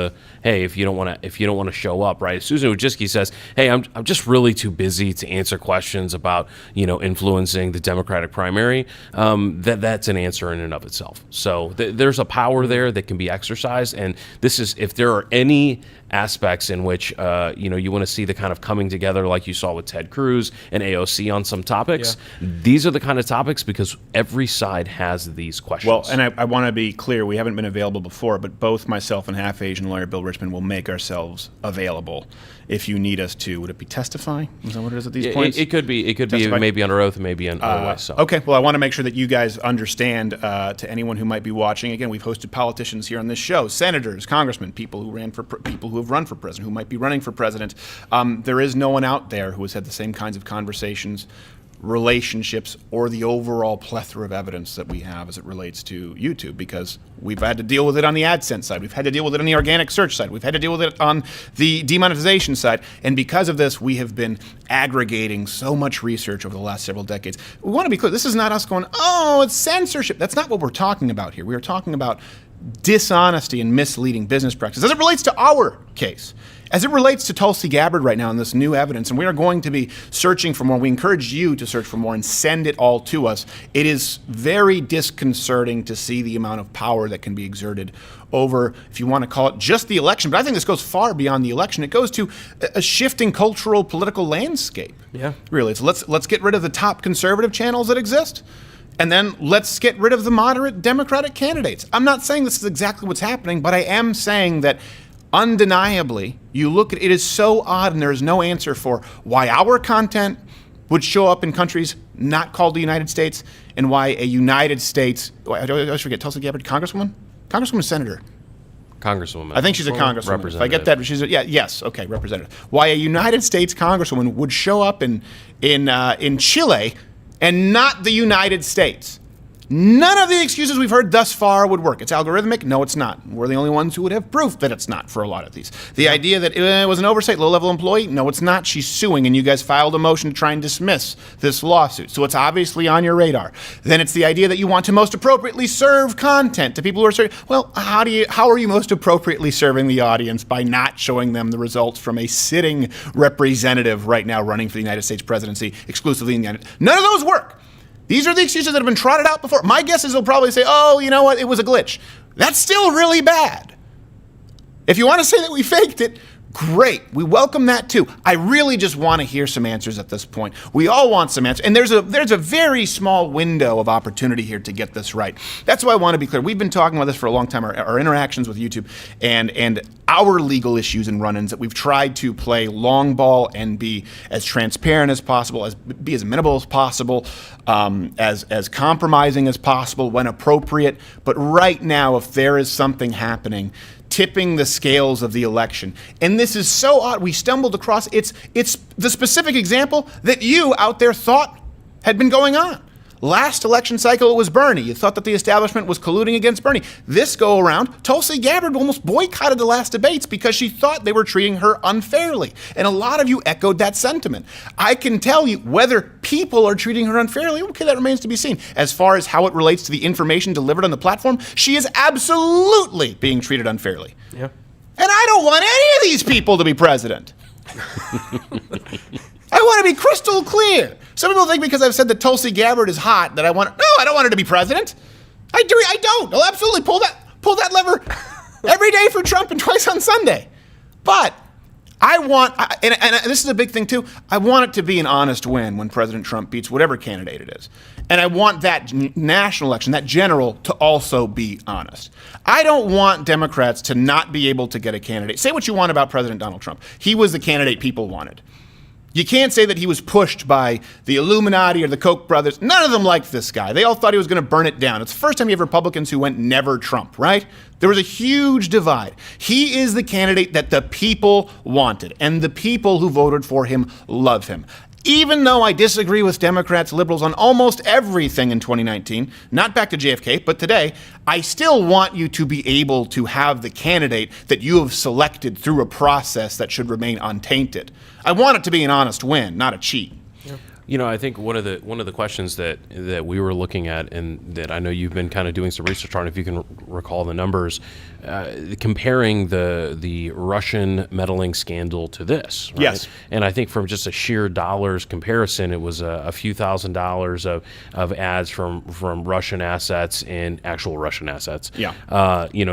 if you don't want to show up, right? Susan Wojcicki says, hey, I'm just really too busy to answer questions about influencing the Democratic primary. That's an answer in and of itself. So there's a power there that can be exercised, and this is if there are any aspects in which you want to see the kind of coming together like you saw with Ted Cruz and AOC on some topics. Yeah. These are the kind of topics because every side has these questions. Well, and I want to be clear, we haven't been available before, but both myself and half-Asian lawyer Bill Richmond will make ourselves available if you need us to. Would it be testify? Is that what it is at these points? It could be maybe under oath and maybe otherwise. So. Okay, well, I want to make sure that you guys understand, to anyone who might be watching, again, we've hosted politicians here on this show, senators, congressmen, people who have run for president, who might be running for president. There is no one out there who has had the same kinds of conversations, relationships, or the overall plethora of evidence that we have as it relates to YouTube, because we've had to deal with it on the AdSense side, we've had to deal with it on the organic search side, we've had to deal with it on the demonetization side, and because of this, we have been aggregating so much research over the last several decades. We want to be clear, this is not us going, oh, it's censorship. That's not what we're talking about here. We are talking about dishonesty and misleading business practices as it relates to our case. As it relates to Tulsi Gabbard right now and this new evidence, and we are going to be searching for more. We encourage you to search for more and send it all to us. It is very disconcerting to see the amount of power that can be exerted over, if you want to call it just the election, but I think this goes far beyond the election. It goes to a shifting cultural political landscape. Yeah. Really. So let's get rid of the top conservative channels that exist. And then let's get rid of the moderate Democratic candidates. I'm not saying this is exactly what's happening, but I am saying that undeniably, you look at it is so odd, and there is no answer for why our content would show up in countries not called the United States, and why a United States, I always forget, Tulsi Gabbard, Congresswoman, Senator. Congresswoman. I think she's a congresswoman. If I get that, she's representative. Why a United States congresswoman would show up in Chile and not the United States. None of the excuses we've heard thus far would work. It's algorithmic? No, it's not. We're the only ones who would have proof that it's not for a lot of these. The idea that it was an oversight, low-level employee? No, it's not. She's suing, and you guys filed a motion to try and dismiss this lawsuit. So it's obviously on your radar. Then it's the idea that you want to most appropriately serve content to people who are serving. Well, how are you most appropriately serving the audience by not showing them the results from a sitting representative right now running for the United States presidency exclusively in the United States? None of those work. These are the excuses that have been trotted out before. My guess is they'll probably say, oh, you know what, it was a glitch. That's still really bad. If you want to say that we faked it, Great. We welcome that too. I really just want to hear some answers at this point. We all want some answers. And there's a very small window of opportunity here to get this right. That's why I want to be clear. We've been talking about this for a long time, our interactions with YouTube and our legal issues and run-ins that we've tried to play long ball and be as transparent as possible, be as minimal as possible, as compromising as possible when appropriate. But right now, if there is something happening tipping the scales of the election. And this is so odd. We stumbled across it's the specific example that you out there thought had been going on. Last election cycle, it was Bernie. You thought that the establishment was colluding against Bernie. This go around, Tulsi Gabbard almost boycotted the last debates because she thought they were treating her unfairly. And a lot of you echoed that sentiment. I can tell you whether people are treating her unfairly, okay, that remains to be seen. As far as how it relates to the information delivered on the platform, she is absolutely being treated unfairly. Yeah. And I don't want any of these people to be president. I want to be crystal clear. Some people think because I've said that Tulsi Gabbard is hot that I want. No, I don't want her to be president. I don't. I'll absolutely pull that lever every day for Trump and twice on Sunday. But I want, and this is a big thing too, I want it to be an honest win when President Trump beats whatever candidate it is. And I want that national election, that general, to also be honest. I don't want Democrats to not be able to get a candidate. Say what you want about President Donald Trump. He was the candidate people wanted. You can't say that he was pushed by the Illuminati or the Koch brothers. None of them liked this guy. They all thought he was going to burn it down. It's the first time you have Republicans who went never Trump, right? There was a huge divide. He is the candidate that the people wanted, and the people who voted for him love him. Even though I disagree with Democrats, liberals on almost everything in 2019, not back to JFK, but today, I still want you to be able to have the candidate that you have selected through a process that should remain untainted. I want it to be an honest win, not a cheat. You know, I think one of the questions that we were looking at, and that I know you've been kind of doing some research on, if you can recall the numbers, comparing the Russian meddling scandal to this. Right? Yes. And I think from just a sheer dollars comparison, it was a few $1,000s of ads from Russian assets and actual Russian assets. Yeah.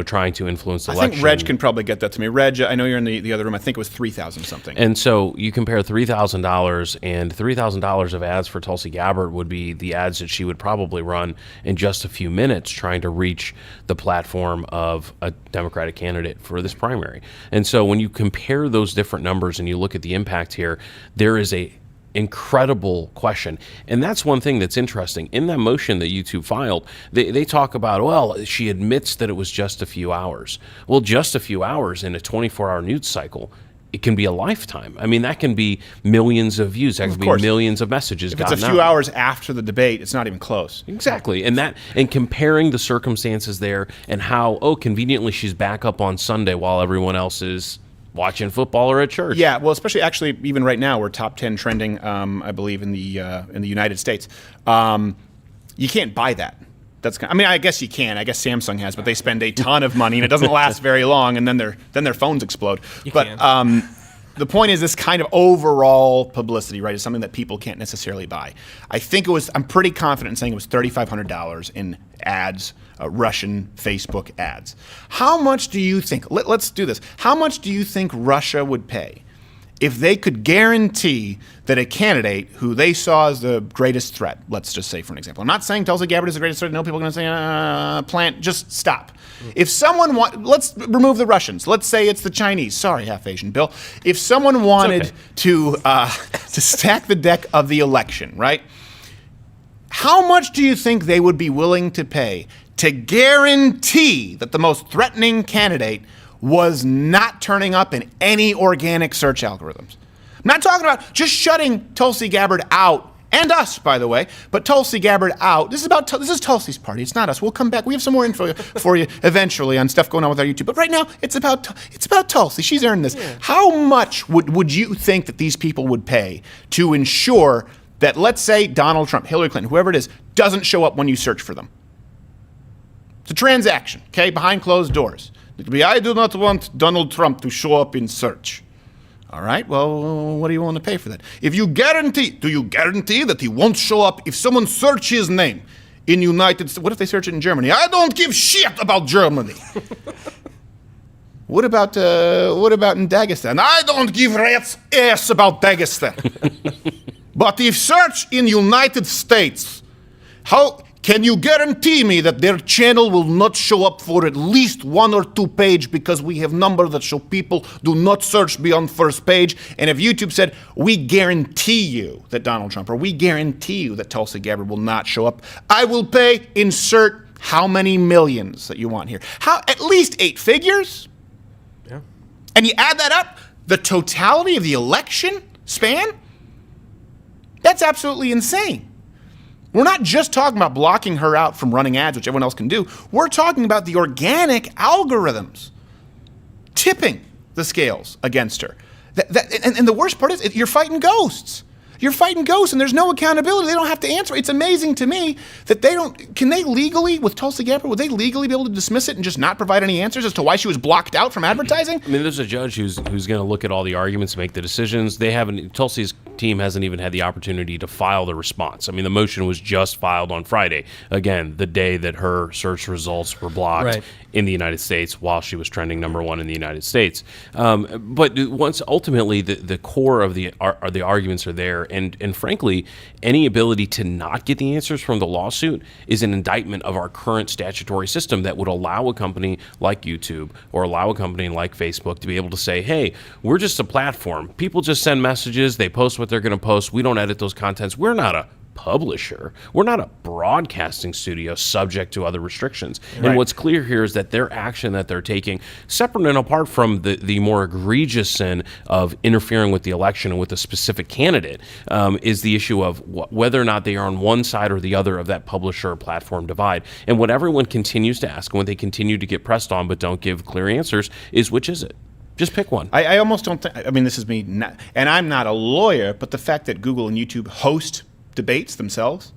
Trying to influence the I election. think Reg can probably get that to me. Reg, I know you're in the other room. I think it was 3,000 something. And so you compare $3,000 and $3,000 of ads for Tulsi Gabbard would be the ads that she would probably run in just a few minutes trying to reach the platform of a Democratic candidate for this primary. And so when you compare those different numbers and you look at the impact here, there is a incredible question. And that's one thing that's interesting. In that motion that YouTube filed, they talk about, well, she admits that it was just a few hours. Well, just a few hours in a 24-hour news cycle, it can be a lifetime. I mean, that can be millions of views. That can be millions of messages. If it's a few hours after the debate, it's not even close. Exactly. And comparing the circumstances there and how, conveniently she's back up on Sunday while everyone else is watching football or at church. Yeah, well, especially actually even right now, we're top 10 trending, I believe, in the United States. You can't buy that. I guess you can. I guess Samsung has, but they spend a ton of money and it doesn't last very long, and then their phones explode. The point is, this kind of overall publicity, right, is something that people can't necessarily buy. I'm pretty confident in saying it was $3,500 in ads, Russian Facebook ads. How much do you think? Let's do this. How much do you think Russia would pay if they could guarantee that a candidate who they saw as the greatest threat, let's just say for an example, I'm not saying Tulsi Gabbard is the greatest threat, I know people are going to say, plant, just stop. If someone let's remove the Russians, let's say it's the Chinese, sorry, half Asian Bill. If someone wanted to stack the deck of the election, right? How much do you think they would be willing to pay to guarantee that the most threatening candidate was not turning up in any organic search algorithms? I'm not talking about just shutting Tulsi Gabbard out, and us, by the way, but Tulsi Gabbard out. This is Tulsi's party. It's not us. We'll come back. We have some more info for you eventually on stuff going on with our YouTube. But right now, it's about Tulsi. She's earned this. Yeah. How much would you think that these people would pay to ensure that, let's say, Donald Trump, Hillary Clinton, whoever it is, doesn't show up when you search for them? It's a transaction, okay, behind closed doors. I do not want Donald Trump to show up in search. All right, well, what do you want to pay for that? Do you guarantee that he won't show up if someone searches his name in United States? What if they search it in Germany? I don't give shit about Germany. What about in Dagestan? I don't give rat's ass about Dagestan. But if search in United States, how can you guarantee me that their channel will not show up for at least 1 or 2 page because we have numbers that show people do not search beyond first page? And if YouTube said, we guarantee you that Donald Trump, or we guarantee you that Tulsi Gabbard will not show up, I will pay, insert how many millions that you want here. At least 8 figures? Yeah. And you add that up, the totality of the election span? That's absolutely insane. We're not just talking about blocking her out from running ads, which everyone else can do. We're talking about the organic algorithms tipping the scales against her. And the worst part is you're fighting ghosts. You're fighting ghosts, and there's no accountability. They don't have to answer. It's amazing to me that they don't. Can they legally, with Tulsi Gabbard, would they legally be able to dismiss it and just not provide any answers as to why she was blocked out from advertising? I mean, there's a judge who's going to look at all the arguments, make the decisions. They haven't. Tulsi's team hasn't even had the opportunity to file the response. I mean, the motion was just filed on Friday. Again, the day that her search results were blocked in the United States while she was trending #1 in the United States. But once ultimately the core of the arguments are there, and frankly, any ability to not get the answers from the lawsuit is an indictment of our current statutory system that would allow a company like YouTube or allow a company like Facebook to be able to say, hey, we're just a platform. People just send messages, they post what they're going to post. We don't edit those contents. We're not a publisher. We're not a broadcasting studio subject to other restrictions. Right. And what's clear here is that their action that they're taking, separate and apart from the more egregious sin of interfering with the election and with a specific candidate, is the issue of whether or not they are on one side or the other of that publisher or platform divide. And what everyone continues to ask, and what they continue to get pressed on but don't give clear answers, is which is it? Just pick one. I almost don't think, I mean, this is me, and I'm not a lawyer, but the fact that Google and YouTube host debates themselves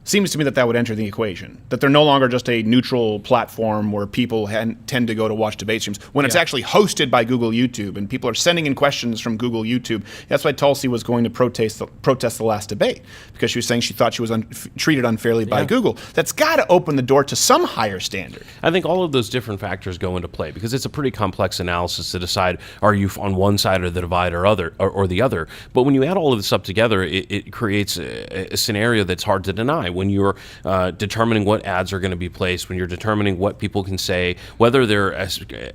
seems to me that would enter the equation. That they're no longer just a neutral platform where people tend to go to watch debate streams. When it's actually hosted by Google YouTube and people are sending in questions from Google YouTube. That's why Tulsi was going to protest the last debate, because she was saying she thought she was treated unfairly by Google. That's got to open the door to some higher standard. I think all of those different factors go into play because it's a pretty complex analysis to decide, are you on one side of the divide or the other? But when you add all of this up together, it creates a scenario that's hard to deny. When you're determining what ads are going to be placed, when you're determining what people can say, whether they're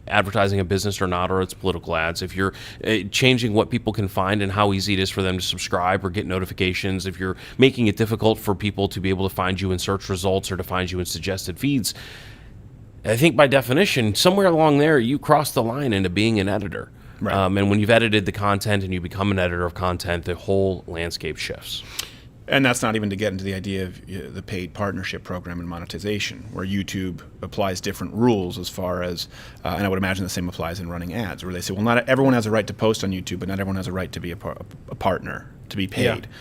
advertising a business or not, or it's political ads, if you're changing what people can find and how easy it is for them to subscribe or get notifications, if you're making it difficult for people to be able to find you in search results or to find you in suggested feeds, I think by definition, somewhere along there, you cross the line into being an editor. Right. And when you've edited the content and you become an editor of content, the whole landscape shifts. And that's not even to get into the idea of the paid partnership program and monetization, where YouTube applies different rules as far as, and I would imagine the same applies in running ads, where they say, well, not everyone has a right to post on YouTube, but not everyone has a right to be a partner, to be paid. Yeah.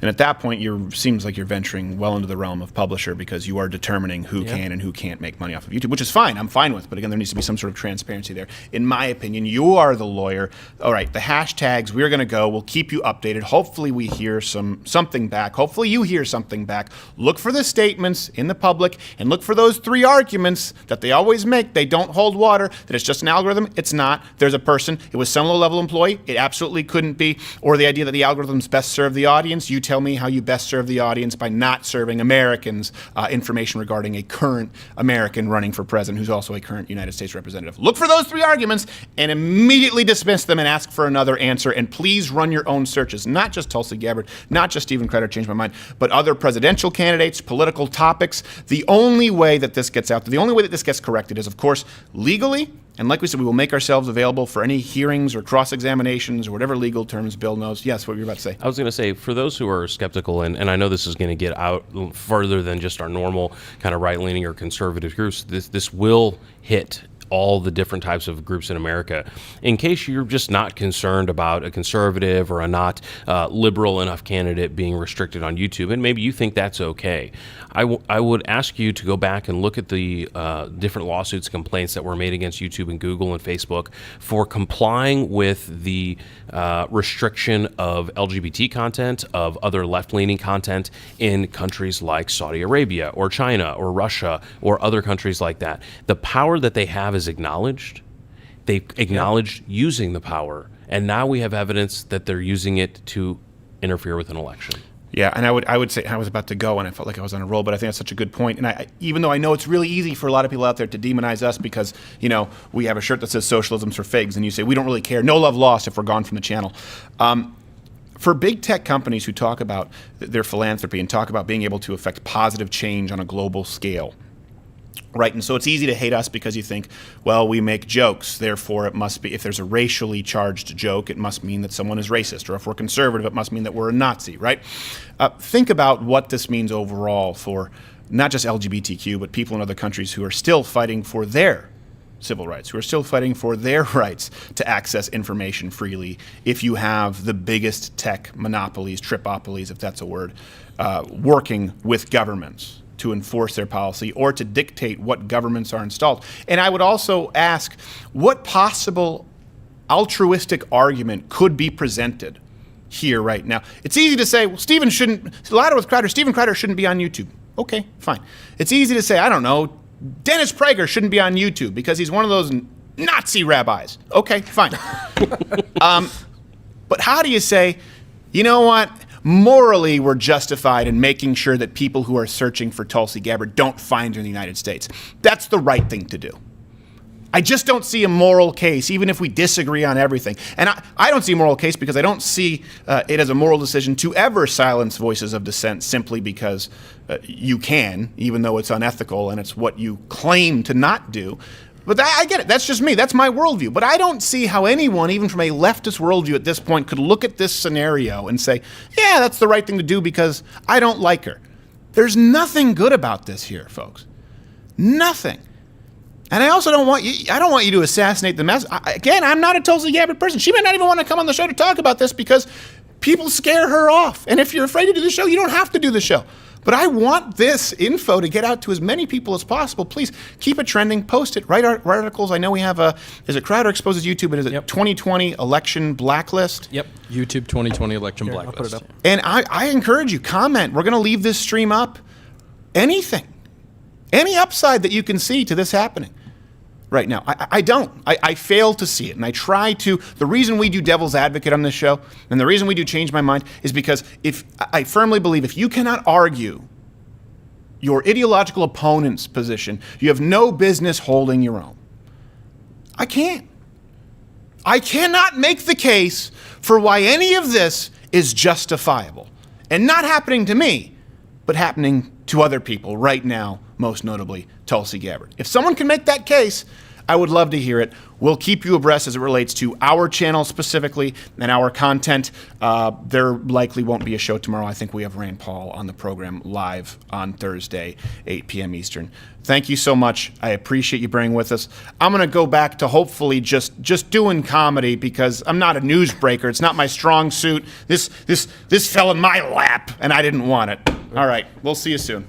And at that point, seems like you're venturing well into the realm of publisher, because you are determining who can and who can't make money off of YouTube, which is fine. I'm fine with. But again, there needs to be some sort of transparency there. In my opinion, you are the lawyer. All right, the hashtags, we're going to go. We'll keep you updated. Hopefully we hear something back. Hopefully you hear something back. Look for the statements in the public and look for those 3 arguments that they always make. They don't hold water, that it's just an algorithm. It's not. There's a person. It was some low-level employee. It absolutely couldn't be. Or the idea that the algorithms best serve the audience. You tell me how you best serve the audience by not serving Americans information regarding a current American running for president who's also a current United States representative. Look for those 3 arguments and immediately dismiss them and ask for another answer. And please run your own searches, not just Tulsi Gabbard, not just Stephen Crowder, changed my mind, but other presidential candidates, political topics. The only way that this gets out there, the only way that this gets corrected is, of course, legally. And like we said, we will make ourselves available for any hearings or cross-examinations or whatever legal terms Bill knows. Yes, what were you about to say? I was going to say, for those who are skeptical, and I know this is going to get out further than just our normal kind of right-leaning or conservative groups, this will hit all the different types of groups in America. In case you're just not concerned about a conservative or a not liberal enough candidate being restricted on YouTube, and maybe you think that's okay, I would ask you to go back and look at the different lawsuits and complaints that were made against YouTube and Google and Facebook for complying with the restriction of LGBT content, of other left-leaning content in countries like Saudi Arabia or China or Russia or other countries like that. The power that they have is acknowledged, They acknowledged using the power, and now we have evidence that they're using it to interfere with an election. Yeah, and I would say I was about to go, and I felt like I was on a roll, but I think that's such a good point. And even though I know it's really easy for a lot of people out there to demonize us because we have a shirt that says "Socialism's for Figs," and you say we don't really care, no love lost if we're gone from the channel. For big tech companies who talk about their philanthropy and talk about being able to affect positive change on a global scale, right? And so it's easy to hate us because you think, well, we make jokes, therefore it must be, if there's a racially charged joke, it must mean that someone is racist, or if we're conservative, it must mean that we're a Nazi, right? Think about what this means overall for not just LGBTQ, but people in other countries who are still fighting for their civil rights, who are still fighting for their rights to access information freely. If you have the biggest tech monopolies, tripopolies, if that's a word, working with governments to enforce their policy or to dictate what governments are installed. And I would also ask, what possible altruistic argument could be presented here right now? It's easy to say, well, Steven Crowder shouldn't be on YouTube. Okay, fine. It's easy to say, I don't know, Dennis Prager shouldn't be on YouTube because he's one of those Nazi rabbis. Okay, fine. But how do you say, you know what? Morally, we're justified in making sure that people who are searching for Tulsi Gabbard don't find her in the United States. That's the right thing to do. I just don't see a moral case, even if we disagree on everything. And I don't see a moral case because I don't see it as a moral decision to ever silence voices of dissent simply because you can, even though it's unethical and it's what you claim to not do. But I get it. That's just me. That's my worldview. But I don't see how anyone, even from a leftist worldview at this point, could look at this scenario and say, yeah, that's the right thing to do because I don't like her. There's nothing good about this here, folks. Nothing. And I also don't want you to assassinate the message. Again, I'm not a Tulsi Gabbard person. She might not even want to come on the show to talk about this because people scare her off. And if you're afraid to do the show, you don't have to do the show. But I want this info to get out to as many people as possible. Please keep it trending, post it, write articles. I know we have is it Crowder Exposes YouTube, but is it 2020 election blacklist? Yep, YouTube 2020 election blacklist. I'll put it up. And I encourage you, comment. We're going to leave this stream up. Anything. Any upside that you can see to this happening right now. I don't. I fail to see it. And I try to. The reason we do Devil's Advocate on this show, and the reason we do Change My Mind, is because I firmly believe if you cannot argue your ideological opponent's position, you have no business holding your own. I can't. I cannot make the case for why any of this is justifiable. And not happening to me, but happening to other people right now, most notably Tulsi Gabbard. If someone can make that case, I would love to hear it. We'll keep you abreast as it relates to our channel specifically and our content. There likely won't be a show tomorrow. I think we have Rand Paul on the program live on Thursday, 8 p.m. Eastern. Thank you so much. I appreciate you being with us. I'm going to go back to hopefully just doing comedy because I'm not a newsbreaker. It's not my strong suit. This fell in my lap, and I didn't want it. All right. We'll see you soon.